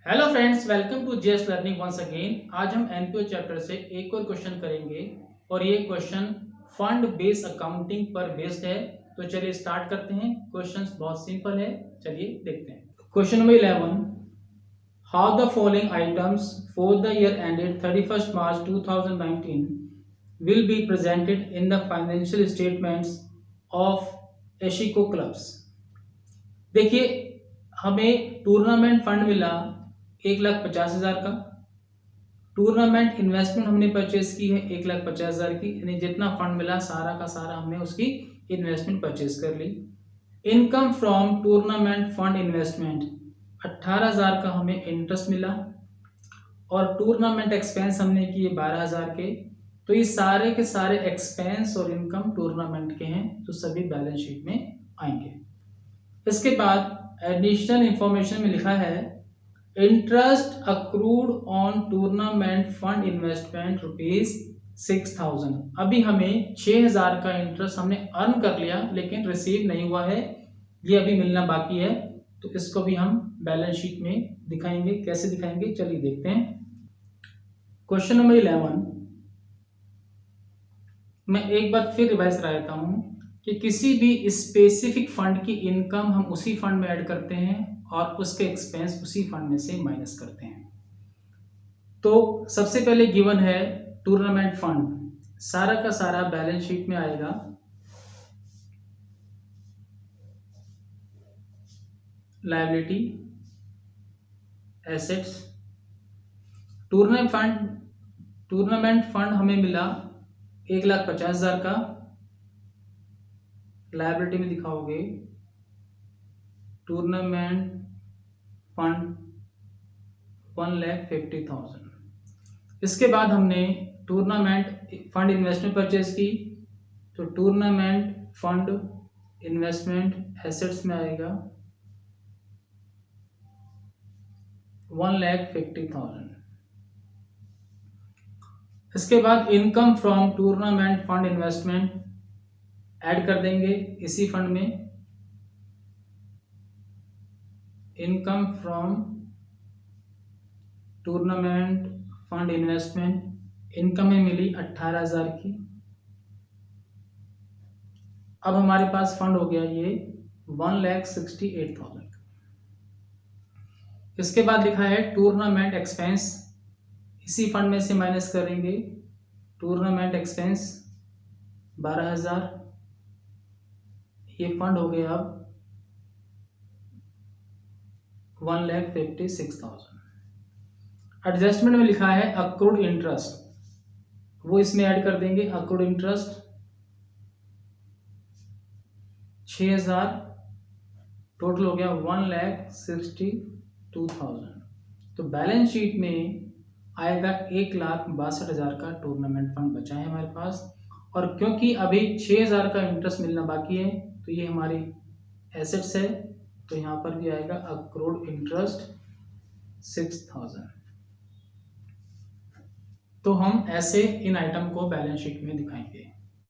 Hello friends, welcome to JS learning once again. आज हम NPO chapter से एक और क्वेश्चन करेंगे और ये क्वेश्चन फंड बेस्ड अकाउंटिंग पर बेस्ड है। तो चलिए स्टार्ट करते हैं। क्वेश्चन बहुत सिंपल है, चलिए देखते हैं। Question number 11, how the following items for the year ended 31 March 2019 will be presented in the financial statements of एशिको क्लब्स। देखिए, हमें टूर्नामेंट फंड मिला 1,50,000 का। टूर्नामेंट इन्वेस्टमेंट हमने परचेज की है 1,50,000 की, यानी जितना फंड मिला सारा का सारा हमने उसकी इन्वेस्टमेंट परचेज कर ली। Income from tournament fund investment 18,000 का हमें इंटरेस्ट मिला और टूर्नामेंट एक्सपेंस हमने किए 12,000 के। तो ये सारे के सारे एक्सपेंस और इनकम टूर्नामेंट के हैं, तो सभी बैलेंस शीट में आएंगे। इसके बाद एडिशनल इंफॉर्मेशन में लिखा है interest accrued on tournament fund investment ₹6,000। अभी हमें 6,000 का इंटरेस्ट हमने अर्न कर लिया लेकिन रिसीव नहीं हुआ है, ये अभी मिलना बाकी है। तो इसको भी हम बैलेंस शीट में दिखाएंगे। कैसे दिखाएंगे, चलिए देखते हैं। क्वेश्चन नंबर 11 मैं एक बार फिर रिवाइज करा देता हूं कि किसी भी स्पेसिफिक फंड की इनकम हम उसी फंड में ऐड करते हैं और उसके एक्सपेंस उसी फंड में से माइनस करते हैं। तो सबसे पहले गिवन है टूर्नामेंट फंड, सारा का सारा बैलेंस शीट में आएगा। लायबिलिटी, एसेट्स, टूर्नामेंट फंड हमें मिला 1,50,000 का। लायबिलिटी में दिखाओगे टूर्नामेंट फंड 1,50,000। इसके बाद हमने टूर्नामेंट फंड इन्वेस्टमेंट परचेज की, तो टूर्नामेंट फंड इन्वेस्टमेंट एसेट्स में आएगा 1,50,000। इसके बाद income from tournament fund investment add कर देंगे इसी फंड में। Income from tournament fund investment income में मिली 18,000 की। अब हमारे पास फंड हो गया ये 1,68,000। इसके बाद लिखा है टूर्नामेंट एक्सपेंस, इसी फंड में से माइनस करेंगे। टूर्नामेंट एक्सपेंस 12,000, ये फंड हो गया अब 1,56,000। एडजस्टमेंट में लिखा है अक्रूड इंटरेस्ट, वो इसमें ऐड कर देंगे। अक्रूड इंटरेस्ट 6,000, टोटल हो गया 1,62,000। तो बैलेंस शीट में आएगा 1,62,000 का टूर्नामेंट फंड बचा है हमारे पास। और क्योंकि अभी 6,000 का इंटरेस्ट मिलना बाकी है तो ये हमारी एसेट्स है, तो यहाँ पर भी आएगा अक्रूड इंटरेस्ट 6,000। तो हम ऐसे इन आइटम को बैलेंस शीट में दिखाएंगे।